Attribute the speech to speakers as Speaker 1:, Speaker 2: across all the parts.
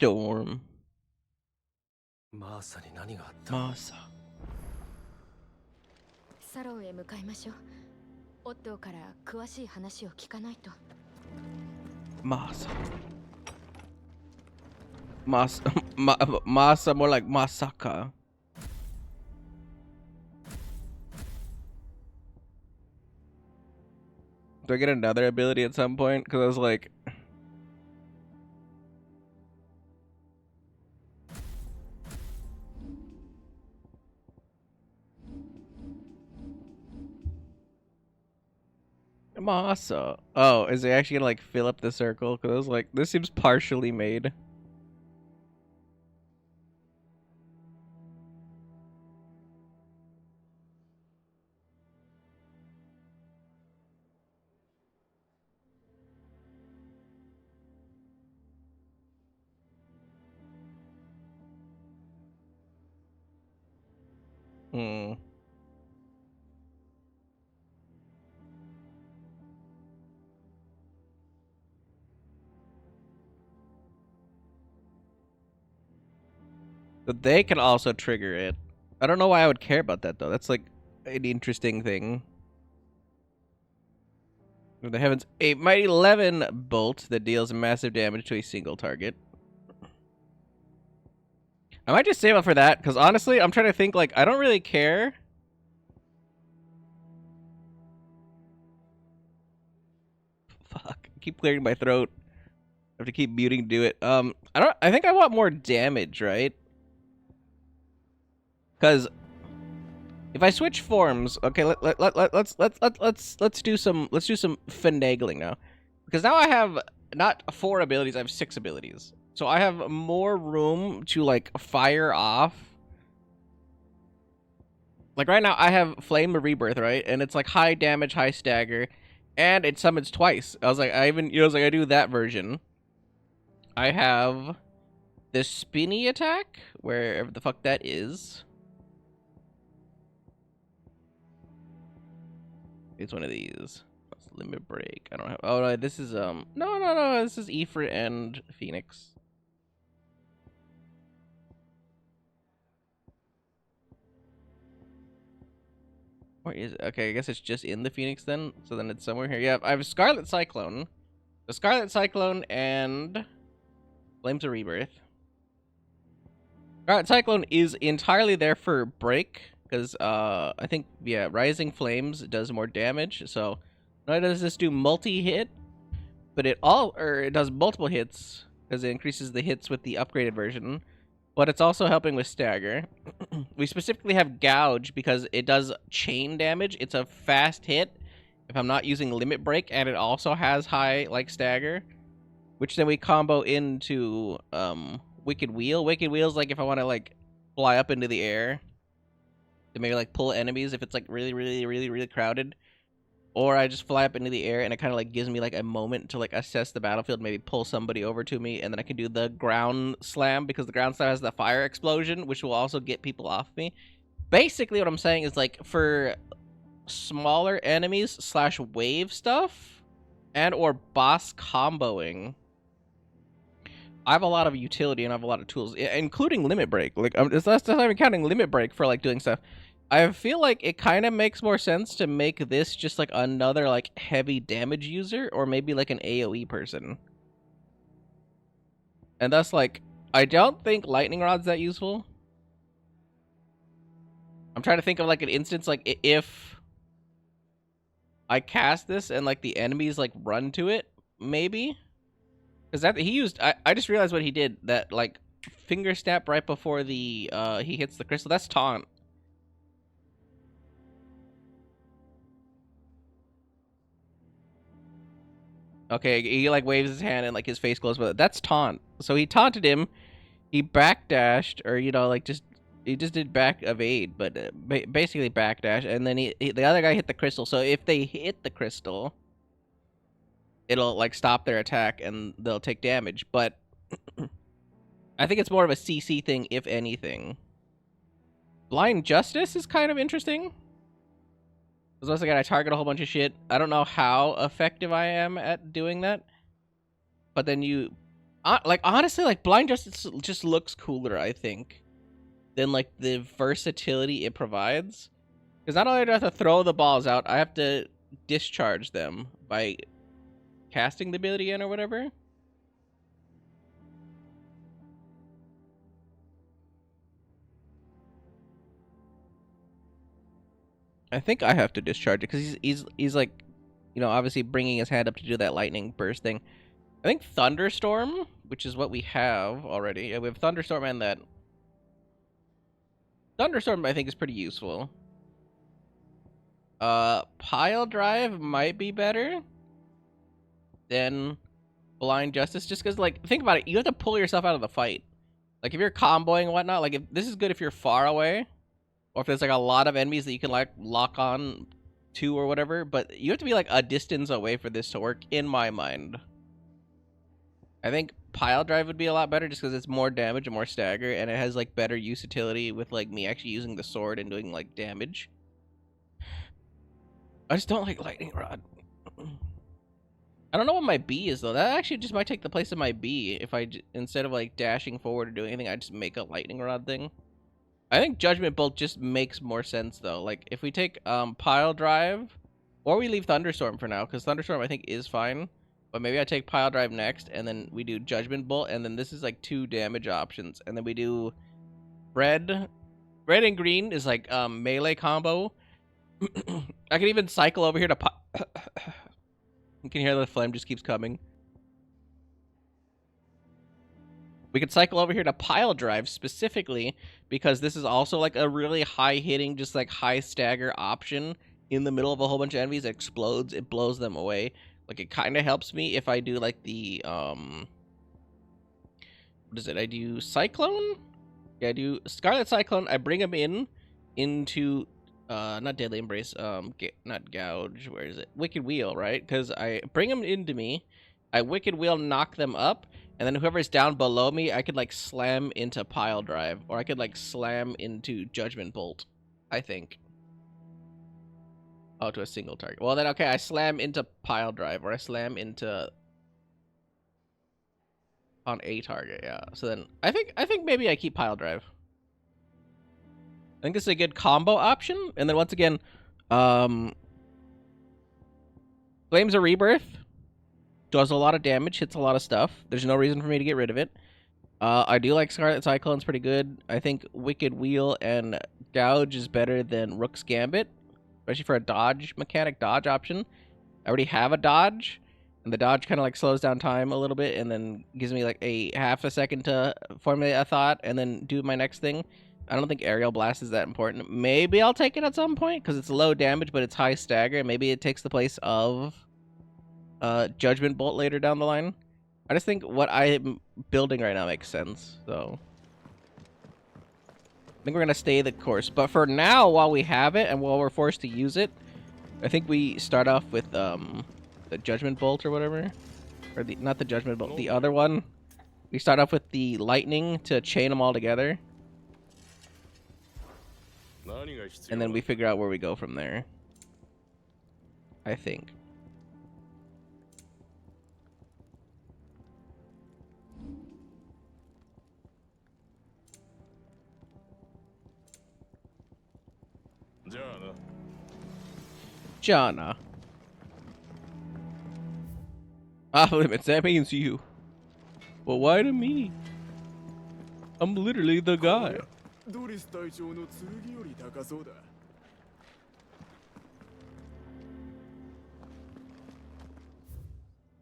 Speaker 1: Storm.
Speaker 2: マーサに何があった？
Speaker 1: Masa.
Speaker 3: サロンへ向かいましょう。オットーから詳しい話を聞かないと。
Speaker 1: Masa. Masa, more like Masaka. Do I get another ability at some point? Because I was like... Masa. Oh, is it actually gonna like fill up the circle? Because I was like, this seems partially made. Hmm. But they can also trigger it. I don't know why I would care about that though. That's like an interesting thing. The heavens, a mighty 11 bolt that deals massive damage to a single target. I might just save up for that because honestly, I'm trying to think like I don't really care. Fuck, I keep clearing my throat. I have to keep muting to do it. I think I want more damage, right? Because if I switch forms, okay, let's do some finagling now. Because now I have not 4 abilities, I have 6 abilities. So I have more room to like fire off. Like right now I have Flame of Rebirth, right? And it's like high damage, high stagger, and it summons twice. I was like, I do that version. I have the spinny attack, wherever the fuck that is. It's one of these. That's limit break. I don't have. Oh no, this is no. This is Ifrit and Phoenix. Where is it? Okay, I guess it's just in the Phoenix then. So then it's somewhere here. Yeah, I have Scarlet Cyclone, the Scarlet Cyclone, and Flames of Rebirth. Scarlet Cyclone is entirely there for break because I think Rising Flames does more damage. So not only does this do multi-hit, but it does multiple hits because it increases the hits with the upgraded version. But it's also helping with stagger. We specifically have Gouge because it does chain damage. It's a fast hit if I'm not using Limit Break, and it also has high like stagger, which then we combo into Wicked Wheel. Wicked Wheel is like if I want to like fly up into the air to maybe like pull enemies if it's like really crowded. Or I just fly up into the air and it kind of like gives me like a moment to like assess the battlefield, maybe pull somebody over to me, and then I can do the ground slam because the ground slam has the fire explosion, which will also get people off me. Basically, what I'm saying is like for smaller enemies slash wave stuff and or boss comboing, I have a lot of utility and I have a lot of tools, including Limit Break. Like it's not even counting Limit Break for like doing stuff. I feel like it kind of makes more sense to make this just like another like heavy damage user, or maybe like an AoE person. And thus like, I don't think Lightning Rod's that useful. I'm trying to think of like an instance like if I cast this and like the enemies like run to it, maybe. Because that he used, I just realized what he did, that like finger snap right before the he hits the crystal. That's taunt. Okay, he like waves his hand and like his face glows with it. That's taunt. So he taunted him. He backdashed, or like he just did back evade, but basically backdash. And then the other guy hit the crystal. So if they hit the crystal, it'll like stop their attack and they'll take damage. But I think it's more of a CC thing, if anything. Blind Justice is kind of interesting. Because once again, I target a whole bunch of shit. I don't know how effective I am at doing that. But then like honestly, like Blind Justice just looks cooler, I think, than like the versatility it provides. Because not only do I have to throw the balls out, I have to discharge them by casting the ability in or whatever. I think I have to discharge it because he's like, you know, obviously bringing his hand up to do that lightning burst thing. I think Thunderstorm, which is what we have already. Yeah, we have Thunderstorm and that. Thunderstorm, I think, is pretty useful. Pile Drive might be better than Blind Justice, just because, like, think about it. You have to pull yourself out of the fight. Like, if you're comboing and whatnot, like, if this is good if you're far away, or if there's, like, a lot of enemies that you can, like, lock on to or whatever, but you have to be, like, a distance away for this to work, in my mind. I think Pile Drive would be a lot better just because it's more damage and more stagger, and it has, like, better utility with, like, me actually using the sword and doing, like, damage. I just don't like Lightning Rod. I don't know what my B is, though. That actually just might take the place of my B if I, instead of, like, dashing forward or doing anything, I just make a Lightning Rod thing. I think Judgment Bolt just makes more sense, though. Like, if we take Pile Drive, or we leave Thunderstorm for now, because Thunderstorm, I think, is fine. But maybe I take Pile Drive next, and then we do Judgment Bolt, and then this is, like, 2 damage options. And then we do red. Red and green is, like, melee combo. I can even cycle over here to... You can hear the flame just keeps coming. We could cycle over here to Pile Drive specifically because this is also like a really high hitting, just like high stagger option in the middle of a whole bunch of enemies. It explodes, it blows them away. Like, it kind of helps me if I do like the what is it? I do Cyclone? Yeah, I do Scarlet Cyclone. I bring them into not Deadly Embrace, not Gouge, where is it? Wicked Wheel, right? Because I bring them into me, I Wicked Wheel knock them up, and then whoever's down below me, I could, like, slam into Pile Drive, or I could, like, slam into Judgment Bolt, I think. Oh, to a single target. Well, then, okay, I slam into Pile Drive, or I slam into... on a target, yeah. So then, I think maybe I keep Pile Drive. I think this is a good combo option. And then once again, Flames of Rebirth does a lot of damage, hits a lot of stuff. There's no reason for me to get rid of it. I do like Scarlet Cyclone's pretty good. I think Wicked Wheel and Gouge is better than Rook's Gambit, especially for a dodge mechanic, dodge option. I already have a dodge, and the dodge kind of like slows down time a little bit and then gives me like a half a second to formulate a thought and then do my next thing. I don't think Aerial Blast is that important. Maybe I'll take it at some point because it's low damage, but it's high stagger. Maybe it takes the place of Judgment Bolt later down the line. I just think what I'm building right now makes sense. So I think we're going to stay the course. But for now, while we have it and while we're forced to use it, I think we start off with the Judgment Bolt or whatever. Or not the Judgment Bolt, the other one. We start off with the Lightning to chain them all together. And then we figure out where we go from there. I think. Jana. Off limits, that means you. Well, why to me? I'm literally the guy.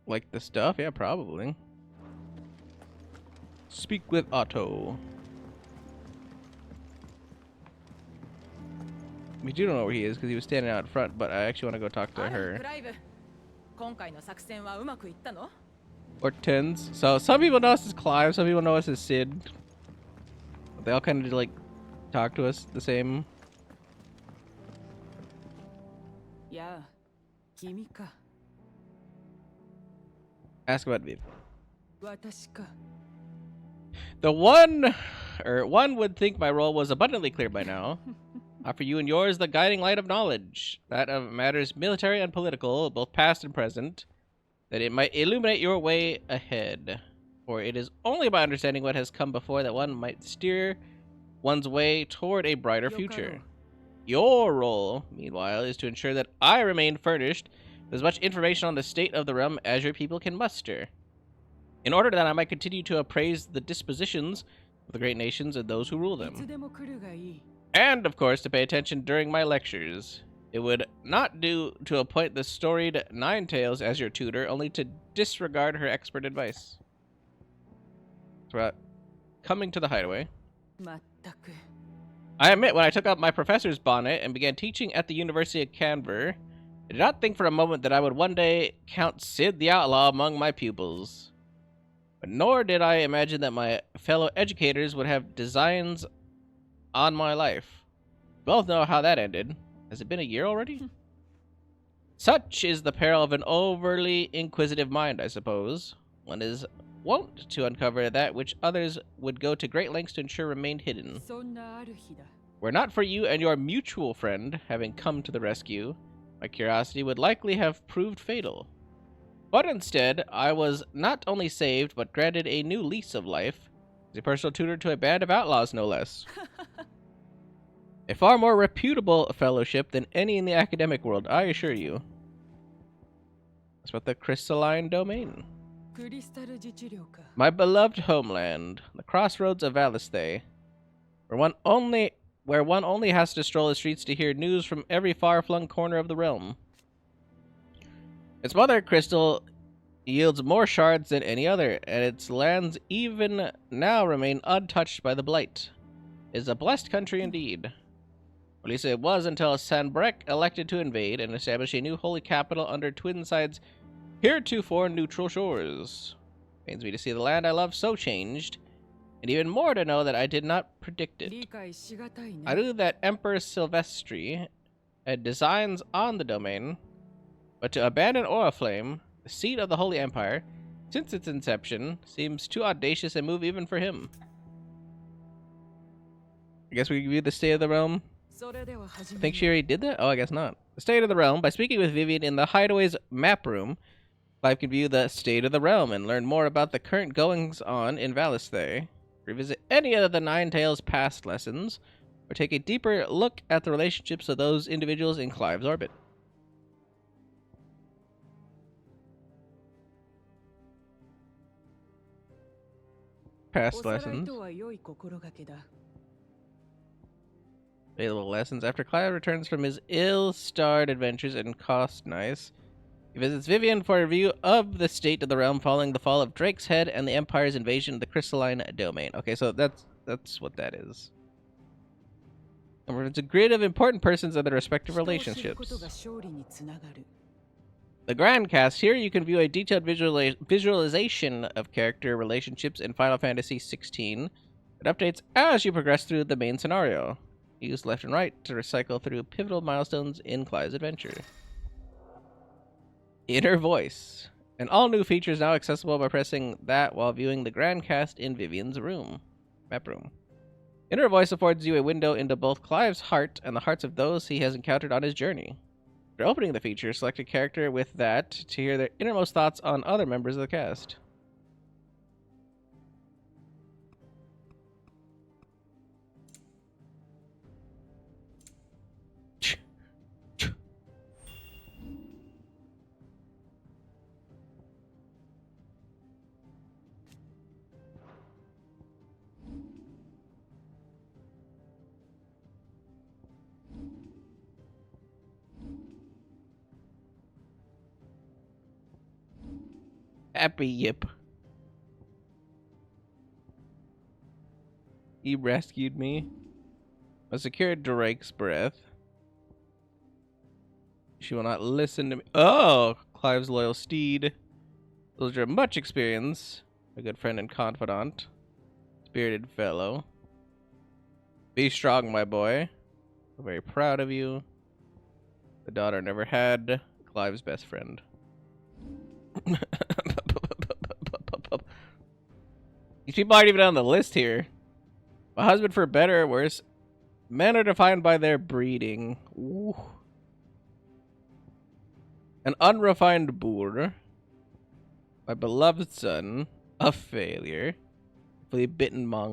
Speaker 1: Like the stuff? Yeah, probably. Speak with Otto. We do know where he is because he was standing out front, but I actually want to go talk to her. Or Tens. So some people know us as Clive, some people know us as Sid. But they all kind of like talk to us the same.
Speaker 4: Yeah, Kimika.
Speaker 1: Ask about Viv. The one would think my role was abundantly clear by now. Offer you and yours the guiding light of knowledge, that of matters military and political, both past and present, that it might illuminate your way ahead. For it is only by understanding what has come before that one might steer one's way toward a brighter future. Your role, meanwhile, is to ensure that I remain furnished with as much information on the state of the realm as your people can muster, in order that I might continue to appraise the dispositions of the great nations and those who rule them. And, of course, to pay attention during my lectures. It would not do to appoint the storied Ninetales as your tutor, only to disregard her expert advice. So, coming to the hideaway. I admit, when I took up my professor's bonnet and began teaching at the University of Canberra, I did not think for a moment that I would one day count Sid the Outlaw among my pupils. But nor did I imagine that my fellow educators would have designs on my life. We both know how that ended. Has it been a year already? Such is the peril of an overly inquisitive mind, I suppose. One is wont to uncover that which others would go to great lengths to ensure remained hidden. Were not for you and your mutual friend having come to the rescue, my curiosity would likely have proved fatal. But instead, I was not only saved, but granted a new lease of life, as a personal tutor to a band of outlaws, no less. A far more reputable fellowship than any in the academic world, I assure you. That's about the crystalline domain. My beloved homeland, the crossroads of Valisthay, where one only has to stroll the streets to hear news from every far-flung corner of the realm. Its mother crystal yields more shards than any other, and its lands even now remain untouched by the blight. It is a blessed country indeed. At least it was until Sanbrek elected to invade and establish a new holy capital under Twinside's heretofore neutral shores. Pains me to see the land I love so changed, and even more to know that I did not predict it. I knew that Emperor Silvestri had designs on the domain, but to abandon Oriflame, the seat of the Holy Empire, since its inception, seems too audacious a move even for him. I guess we review the state of the realm. I think she already did that? Oh, I guess not. The state of the realm. By speaking with Vivian in the Hideaway's map room, Clive can view the state of the realm and learn more about the current goings-on in Valisthay, revisit any of the Ninetales' past lessons, or take a deeper look at the relationships of those individuals in Clive's orbit. Past lessons. Available lessons. After Clive returns from his ill-starred adventures in Costnice, he visits Vivian for a review of the state of the realm following the fall of Drake's Head and the Empire's invasion of the Crystalline Domain. Okay, so that's what that is. It's a grid of important persons and their respective relationships. The Grand Cast. Here you can view a detailed visualization of character relationships in Final Fantasy XVI. It updates as you progress through the main scenario. Use left and right to recycle through pivotal milestones in Clive's adventure. Inner Voice. An all-new feature is now accessible by pressing that while viewing the Grand Cast in Vivian's map room. Inner Voice affords you a window into both Clive's heart and the hearts of those he has encountered on his journey. After opening the feature, select a character with that to hear their innermost thoughts on other members of the cast. Happy Yip. He rescued me. I secured Drake's breath. She will not listen to me. Oh! Clive's loyal steed. Soldier of much experience. A good friend and confidant. Spirited fellow. Be strong, my boy. I'm very proud of you. The daughter never had. Clive's best friend. These people aren't even on the list here. My husband, for better or worse. Men are defined by their breeding. Ooh. An unrefined boor. My beloved son. A failure. For the bitten mongoose.